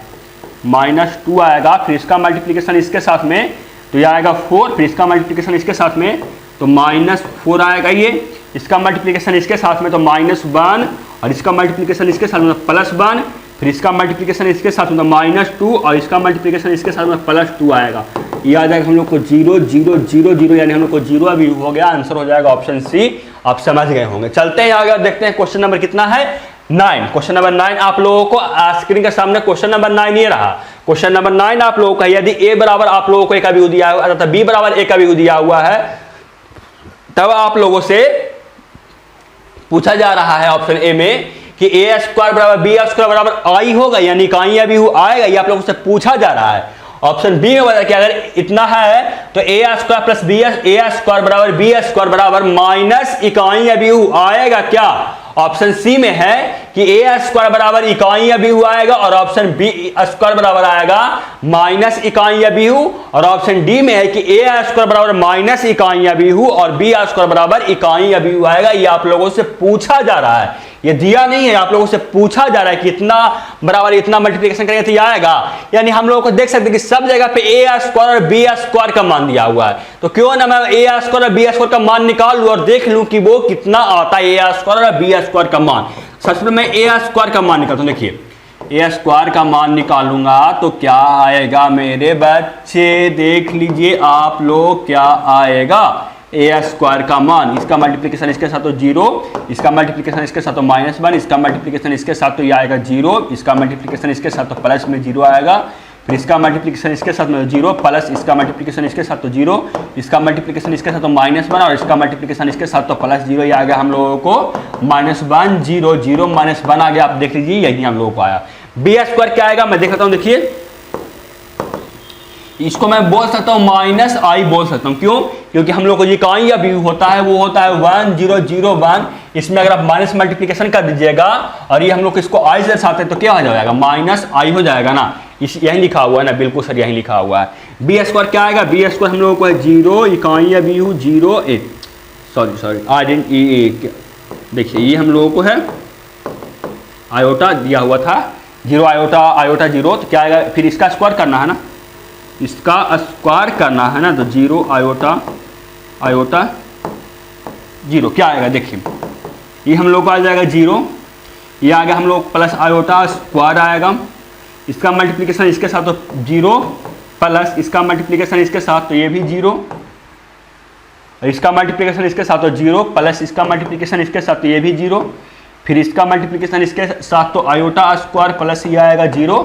[SPEAKER 1] -2 आएगा। फिर इसका मल्टीप्लीकेशन इसके साथ में तो ये आएगा 4, फिर इसका मल्टीप्लीकेशन इसके साथ में तो -4 आएगा। ये इसका मल्टीप्लीकेशन इसके साथ में तो -1, और इसका मल्टीप्लीकेशन इसके साथ में +1, फिर इसका मल्टीप्लीकेशन इसके साथ में -2, और इसका मल्टीप्लीकेशन इसके साथ में +2 आएगा। ये आ जाएगा हम लोग को 0 0 0 0, यानी हम लोग को 0 अभी हो गया। आंसर हो जाएगा ऑप्शन सी। आप समझ गए होंगे। चलते हैं आगे, देखते हैं क्वेश्चन नंबर कितना है, 9। क्वेश्चन नंबर 9 आप लोगों को स्क्रीन के सामने क्वेश्चन नंबर 9 ये रहा। क्वेश्चन नंबर 9 आप लोगों का, यदि ए बराबर आप लोगों को एक अभिव्यक्ति दिया हुआ है, बी बराबर एक अभिव्यक्ति दिया हुआ है, तब आप लोगों से पूछा जा रहा है ऑप्शन ए में कि ए स्क्वायर बराबर बी स्क्वायर बराबर आई होगा, यानी इकाई अभिहु आएगा, ये आप लोगों से पूछा जा रहा है। ऑप्शन बी में बताया कि अगर इतना है तो A square plus B A square बराबर माइनस इकाई अभिहु आएगा क्या? ऑप्शन सी में है कि ए स्क्वायर बराबर इकाई अभिहु आएगा और ऑप्शन बी स्क्वायर बराबर आएगा माइनस इकाई अभिहु, और ऑप्शन डी में है कि ए स्क्वायर बराबर माइनस इकाई अभिहु और बी स्क्वायर बराबर इकाई अभिहु आएगा। ये आप लोगों से पूछा जा रहा है, ये दिया नहीं है, आप लोगों से पूछा जा रहा है कि इतना बराबर इतना मल्टीप्लिकेशन करेंगे तो ये आएगा। यानी हम लोगों को देख सकते हैं कि सब जगह पे ए स्क्वायर और बी स्क्वायर का मान दिया हुआ है, तो क्यों ना मैं ए स्क्वायर और बी स्क्वायर का मान निकाल लूं और देख लूं कि वो कितना आता है ए स्क्वायर और बी स्क्वायर का मान। सबसे पहले मैं ए स्क्वायर का मान निकालता हूं। देखिए ए स्क्वायर का मान निकालूंगा तो क्या आएगा मेरे बच्चे, देख लीजिए आप लोग क्या आएगा। ए स्क्वायर का मान, इसका मल्टीप्लिकेशन इसके साथ तो 0, इसका मल्टीप्लिकेशन इसके साथ तो -1, इसका मल्टीप्लिकेशन इसके साथ तो ये आएगा 0, इसका मल्टीप्लिकेशन इसके साथ तो प्लस में 0 आएगा, फिर इसका मल्टीप्लिकेशन इसके साथ में 0 प्लस इसका मल्टीप्लिकेशन इसके साथ तो 0, इसका मल्टीप्लिकेशन इसके साथ तो -1 और इसका मल्टीप्लिकेशन इसके साथ तो प्लस 0, ये आ गया हम लोगों को -1 0 0 -1 आ गया। आप देख लीजिए यही हम लोगों को आया। बी स्क्वायर क्या आएगा मैं दिखाता हूँ। देखिए इसको मैं बोल सकता हूँ माइनस आई बोल सकता हूँ, क्यों? क्योंकि हम लोग को इकाई अभिहु होता है वो होता है 1 0 0 1, इसमें अगर आप माइनस मल्टीप्लिकेशन कर दीजिएगा और ये हम लोग इसको आई से दर्शाते हैं तो क्या हो जाएगा माइनस आई हो जाएगा ना, इस यही लिखा हुआ है ना, बिल्कुल सर यही लिखा हुआ है। बी स्क्वायर क्या आएगा? बी स्क्वायर हम लोगों को है 0 इकाई अभिहु 0 सॉरी आई डेंट देखिए ये हम लोगों को है आयोटा दिया हुआ था 0 आयोटा 0, तो क्या आएगा? फिर इसका स्क्वायर करना है ना, इसका स्क्वायर करना है ना, तो 0 आयोटा 0 क्या आएगा? देखिए ये हम लोग को आ जाएगा 0, ये आ गया हम लोग प्लस आयोटा स्क्वायर आएगा, इसका मल्टीप्लिकेशन इसके साथ तो 0 प्लस इसका मल्टीप्लिकेशन इसके साथ तो ये भी 0, इसका मल्टीप्लिकेशन इसके साथ तो 0 प्लस इसका मल्टीप्लिकेशन इसके साथ तो ये भी 0, फिर इसका मल्टीप्लिकेशन इसके साथ तो आयोटा स्क्वायर प्लस ये आएगा 0,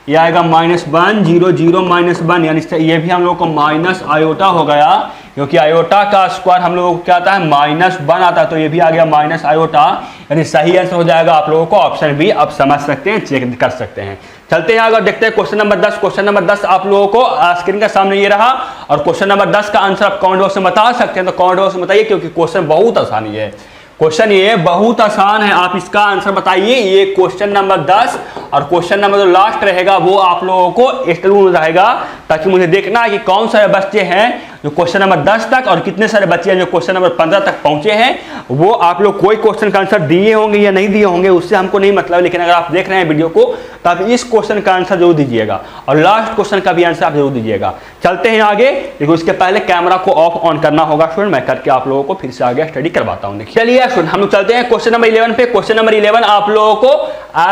[SPEAKER 1] ये आएगा -1 0 0 -1, यानी ये भी हम लोग को माइनस आयोटा हो गया, क्योंकि आयोटा का स्क्वायर हम लोगों को क्या आता है -1 आता है, तो ये भी आ गया माइनस आयोटा, यानी सही आंसर हो जाएगा आप लोगों को ऑप्शन बी। आप समझ सकते हैं, चेक कर सकते हैं। चलते हैं अगर देखते हैं क्वेश्चन नंबर 10। क्वेश्चन नंबर 10 आप लोगों को स्क्रीन का सामने ये रहा, और क्वेश्चन नंबर 10 का आंसर आप कमेंट बॉक्स में बता सकते हैं, तो कमेंट बॉक्स में बताइए, क्योंकि क्वेश्चन बहुत आसान है। क्वेश्चन ये बहुत आसान है, आप इसका आंसर बताइए। ये क्वेश्चन नंबर 10 और क्वेश्चन नंबर जो लास्ट रहेगा वो आप लोगों को स्टूल रहेगा, ताकि मुझे देखना है कि कौन सारे बच्चे हैं जो क्वेश्चन नंबर 10 तक और कितने सारे बच्चे हैं जो क्वेश्चन नंबर 15 तक पहुंचे हैं। वो आप लोग कोई क्वेश्चन का आंसर दिए होंगे या नहीं दिए होंगे उससे हमको नहीं मतलब, लेकिन अगर आप देख रहे हैं वीडियो को तो आप इस क्वेश्चन का आंसर जरूर दीजिएगा और लास्ट क्वेश्चन का भी आंसर आप जरूर दीजिएगा। चलते हैं आगे, लेकिन उसके पहले कैमरा को ऑफ ऑन करना होगा स्टूडेंट, मैं करके आप लोगों को फिर से आगे स्टडी करवाता हूँ। चलिए स्टूडेंट हम लोग चलते हैं क्वेश्चन नंबर 11 पे। क्वेश्चन नंबर 11 आप लोगों को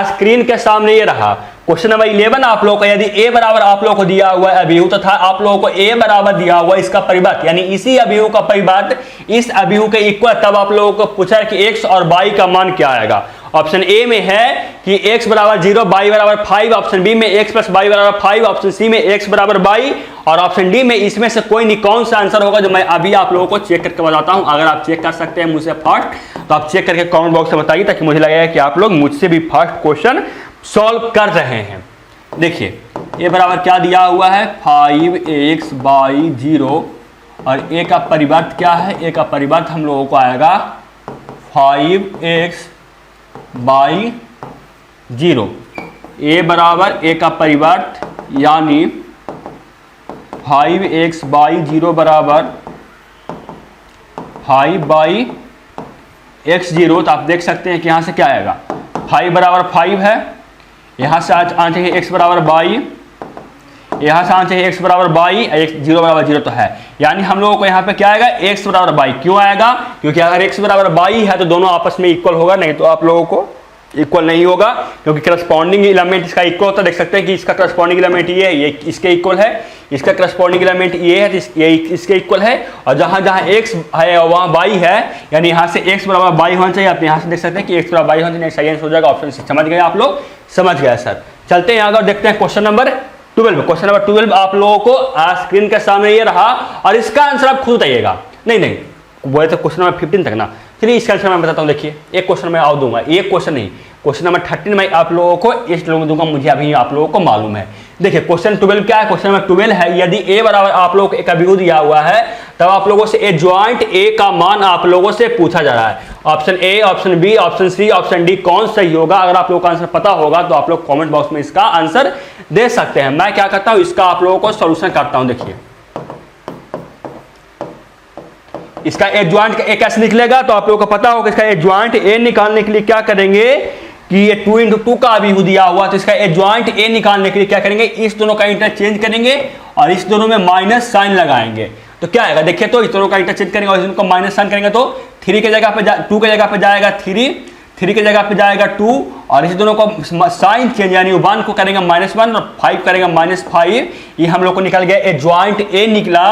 [SPEAKER 1] स्क्रीन के सामने ये रहा। क्वेश्चन नंबर 11 आप लोगों को यदि ए बराबर आप लोगों को दिया हुआ है अभिहु तथा आप लोगों को ए बराबर दिया हुआ इसका परिवर्त, यानी इसी अभिहु का परिवर्त इस अभिहु के इक्वल, तब आप लोगों को पूछा है कि x और y का मान क्या आएगा। ऑप्शन ए में है कि x बराबर 0 y बराबर 5, ऑप्शन बी में x प्लस y बराबर 5, ऑप्शन सी में x बराबर y, और ऑप्शन डी में इसमें से कोई नहीं। कौन सा आंसर होगा जो मैं अभी आप लोगों को चेक करके बताता हूं। अगर आप चेक कर सकते हैं मुझसे फास्ट तो आप चेक करके कमेंट बॉक्स में बताइए, ताकि मुझे लगेगा कि आप लोग मुझसे भी फास्ट क्वेश्चन सॉल्व कर रहे हैं। देखिए ए बराबर क्या दिया हुआ है 5x बाई 0, और ए का परिवर्त क्या है? ए का परिवर्त हम लोगों को आएगा 5x बाई 0। ए बराबर ए का परिवर्त यानी 5x बाई 0 बराबर 5 बाई x0, तो आप देख सकते हैं कि यहाँ से क्या आएगा 5 बराबर 5 है, यहाँ से आना चाहिए x बराबर 22, यहाँ से आना चाहिए x बराबर 22, x 0 बराबर 0 तो है, यानी हम लोगों को यहाँ पे क्या आएगा x बराबर 22। क्यों आएगा? क्योंकि अगर x बराबर 22 है तो दोनों आपस में इक्वल होगा, नहीं तो आप लोगों को इक्वल नहीं होगा, क्योंकि करस्पॉन्डिंग एलिमेंट इसका इक्वल होता है। देख सकते हैं कि इसका करस्पॉन्डिंग एलिमेंट ये है, ये इसके इक्वल है, इसका करस्पॉन्डिंग एलिमेंट ये है, ये इसके इक्वल है, और जहाँ जहाँ x है और वहाँ y है, यानी यहाँ से x बराबर 22 होना चाहिए। आप यहाँ से देख सकते हैं कि x बराबर 22 होना चाहिए, सही आंसर हो जाएगा ऑप्शन से। समझ गए आप लोग? समझ गया सर। चलते हैं आगे और देखते हैं क्वेश्चन नंबर 12। क्वेश्चन नंबर 12 आप लोगों को स्क्रीन के सामने ये रहा, और इसका आंसर आप खुद बताइएगा। नहीं बोले तो क्वेश्चन नंबर 15 तक ना। चलिए इसका आंसर मैं बताता हूँ। देखिए एक क्वेश्चन मैं और दूंगा, एक क्वेश्चन नहीं, क्वेश्चन नंबर 13 मैं आप लोगों को इस लोगों दूंगा, मुझे अभी आप लोगों को मालूम है। देखिए क्वेश्चन 12 क्या है, क्वेश्चन नंबर 12 है, यदि ए बराबर आप लोगों को एक अभिव्यक्ति दिया हुआ है, तब आप लोगों से ए ज्वाइंट ए का मान आप लोगों से पूछा जा रहा है। Option A, option B, option C, option D कौन सही होगा? अगर आप लोगों को आंसर पता होगा तो आप लोग कॉमेंट बॉक्स में इसका आंसर दे सकते हैं। मैं क्या करता हूं, इसका आप लोगों को सोल्यूशन करता हूं। देखिए इसका ए ज्वाइंट ए कैसे निकलेगा, तो आप लोगों को पता होगा इसका ए ज्वाइंट ए निकालने के लिए क्या करेंगे कि ये 2 × 2 का अभिव्यक्ति दिया हुआ, तो इसका ए ज्वाइंट ए निकालने के लिए क्या करेंगे, इस दोनों का इंटरचेंज करेंगे और इस दोनों में माइनस साइन लगाएंगे। तो क्या आएगा, देखिए तो इस दोनों का इंटरचेंज करेंगे और इसको माइनस साइन करेंगे तो 3 के जगह पे 2 के जगह पे जाएगा 3 के जगह पे जाएगा 2 और इस दोनों को साइन चेंज यानी 1 को करेंगे -1 और 5 करेंगे -5। ये हम लोग को निकल गया ए ज्वाइंट ए निकला।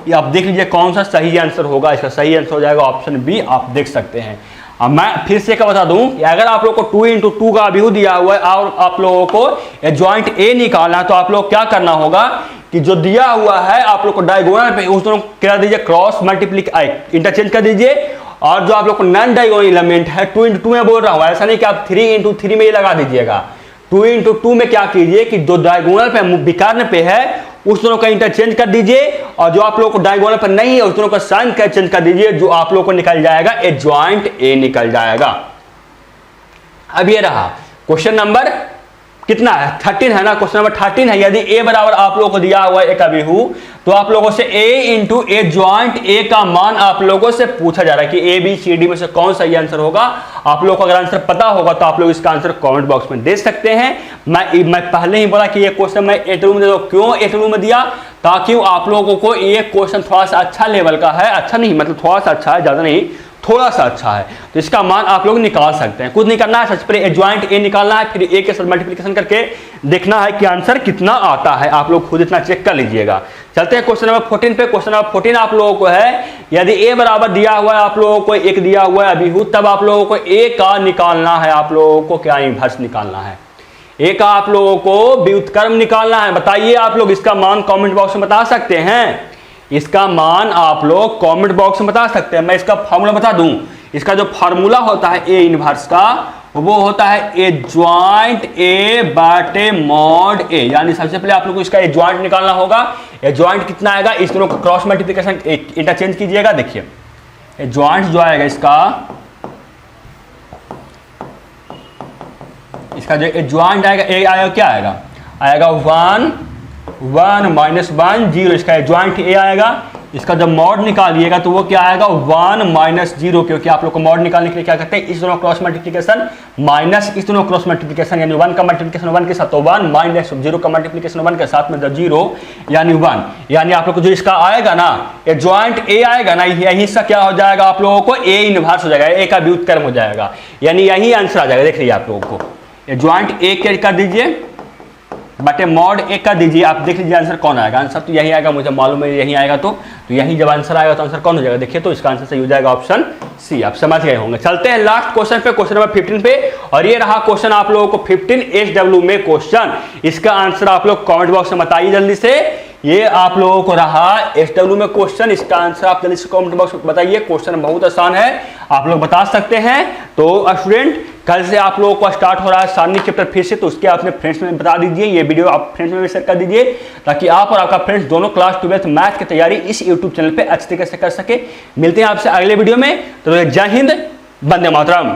[SPEAKER 1] ये आप देख लीजिए कौन सा सही आंसर होगा। इसका सही आंसर हो जाएगा ऑप्शन बी, आप देख सकते हैं। अब मैं फिर से क्या बता दूं कि अगर आप लोग को 2 × 2 का अभिव्यक्ति दिया हुआ है और आप लोगों को ज्वाइंट ए निकालना है, तो आप लोग क्या करना होगा कि जो दिया हुआ है आप लोग को डायगोनल पे उस दोनों क्या दीजिए, क्रॉस मल्टीप्लिकेशन इंटरचेंज कर दीजिए। और जो आप लोग को नॉन डायगोनल एलिमेंट है 2 × 2 में बोल रहा हूं, ऐसा नहीं कि आप 3 × 3 में ही लगा दीजिएगा। 2 × 2 में क्या कीजिए कि जो डायगोनल पे विकर्ण पे है उस दोनों का इंटरचेंज कर दीजिए और जो आप लोगों को डायगोनल पर नहीं है उस दोनों का साइन का चेंज कर दीजिए, जो आप लोगों को निकल जाएगा ए ज्वाइंट ए निकल जाएगा। अब ये रहा क्वेश्चन नंबर कितना है, 13 है ना, क्वेश्चन नंबर 13 है। यदि ए बराबर आप लोगों को दिया हुआ है एक अभिव्यक्ति, तो आप लोगों से a × ए ज्वाइंट ए का मान आप लोगों से पूछा जा रहा है कि ए बी सी डी में से कौन सा आंसर होगा। आप लोगों को अगर आंसर पता होगा तो आप लोग इसका आंसर कमेंट बॉक्स में दे सकते हैं। मैं पहले ही बोला कि ये क्वेश्चन मैं एटलू में दे दो, क्यों एटलू में दिया, ताकि आप लोगों को ये क्वेश्चन थोड़ा सा अच्छा लेवल का है, अच्छा नहीं मतलब थोड़ा सा अच्छा है, ज्यादा नहीं, थोड़ा सा अच्छा है, तो इसका मान आप लोग निकाल सकते हैं। कुछ नहीं करना है, सबसे पहले ए ज्वाइंट ए निकालना है, फिर ए के साथ मल्टीप्लिकेशन करके देखना है कि आंसर कितना आता है। आप लोग खुद इतना चेक कर लीजिएगा। चलते हैं क्वेश्चन नंबर 14 पे। क्वेश्चन नंबर 14 आप लोगों को है, यदि ए बराबर दिया हुआ है आप लोगों को एक दिया हुआ है अभिव्यक्ति, तब आप लोगों को ए का निकालना है, आप लोगों को क्या इनवर्स निकालना है, ए का आप लोगों को व्युत्क्रम निकालना है। बताइए आप लोग इसका मान कमेंट बॉक्स में बता सकते हैं, इसका मान आप लोग कमेंट बॉक्स में बता सकते हैं। मैं इसका फार्मूला बता दूं, इसका जो फार्मूला होता है ए इनवर्स का वो होता है ए ज्वाइंट ए बाटे मॉड ए। यानी सबसे पहले आप लोग को इसका ए ज्वाइंट निकालना होगा। ए ज्वाइंट कितना आएगा, इस दोनों को क्रॉस मल्टीप्लिकेशन इंटरचेंज कीजिएगा। देखिए ए ज्वाइंट जो आएगा इसका जो ए ज्वाइंट आएगा, ए आएगा क्या आएगा, आएगा 1 -1 0, इसका ज्वाइंट ए आएगा। इसका जब मॉड निकालिएगा तो वो क्या आएगा 1 - 0, क्योंकि आप लोग को मॉड निकालने के लिए क्या करते हैं, इस दोनों क्रॉस मल्टीप्लिकेशन माइनस इस दोनों क्रॉस मल्टीप्लिकेशन, यानी 1 का मल्टीप्लिकेशन 1 के साथ तो 1 माइनस 0 का मल्टीप्लिकेशन 1 के साथ में 0 यानी 1। यानी आप लोग को जो इसका आएगा ना ये ज्वाइंट ए आएगा ना, यही इसका क्या हो जाएगा, आप लोगों को ए इनवर्स हो जाएगा, ए का व्युत्क्रम हो जाएगा, यानी यही आंसर आ जाएगा। देख लीजिए आप लोगों को ये ज्वाइंट ए कर दीजिए बटे मॉड ए कर दीजिए, आप देख लीजिए आंसर कौन आएगा। आंसर तो यही आएगा, मुझे मालूम है यही आएगा। तो यही जब आंसर आएगा तो आंसर कौन हो जाएगा, देखिए तो इसका आंसर सही हो जाएगा ऑप्शन सी। आप समझ गए होंगे। चलते हैं लास्ट क्वेश्चन पे, क्वेश्चन नंबर 15 पे। और ये रहा क्वेश्चन आप लोगों को 15 SW में क्वेश्चन। इसका आंसर आप लोग कमेंट बॉक्स में बताइए जल्दी से। ये आप लोगों को रहा SW में क्वेश्चन, इसका आंसर आप जल्दी से कमेंट बॉक्स में बताइए। क्वेश्चन बहुत आसान है, आप लोग बता सकते हैं। तो स्टूडेंट कल से आप लोगों को स्टार्ट हो रहा है सारणी चैप्टर फिर से, तो उसके अपने फ्रेंड्स में बता दीजिए। ये वीडियो आप फ्रेंड्स में भी शेयर कर दीजिए ताकि आप और आपका फ्रेंड्स दोनों क्लास 12th मैथ की तैयारी इस यूट्यूब चैनल पे अच्छे तरीके से कर सके। मिलते हैं आपसे अगले वीडियो में। तो जय हिंद, वंदे मातरम।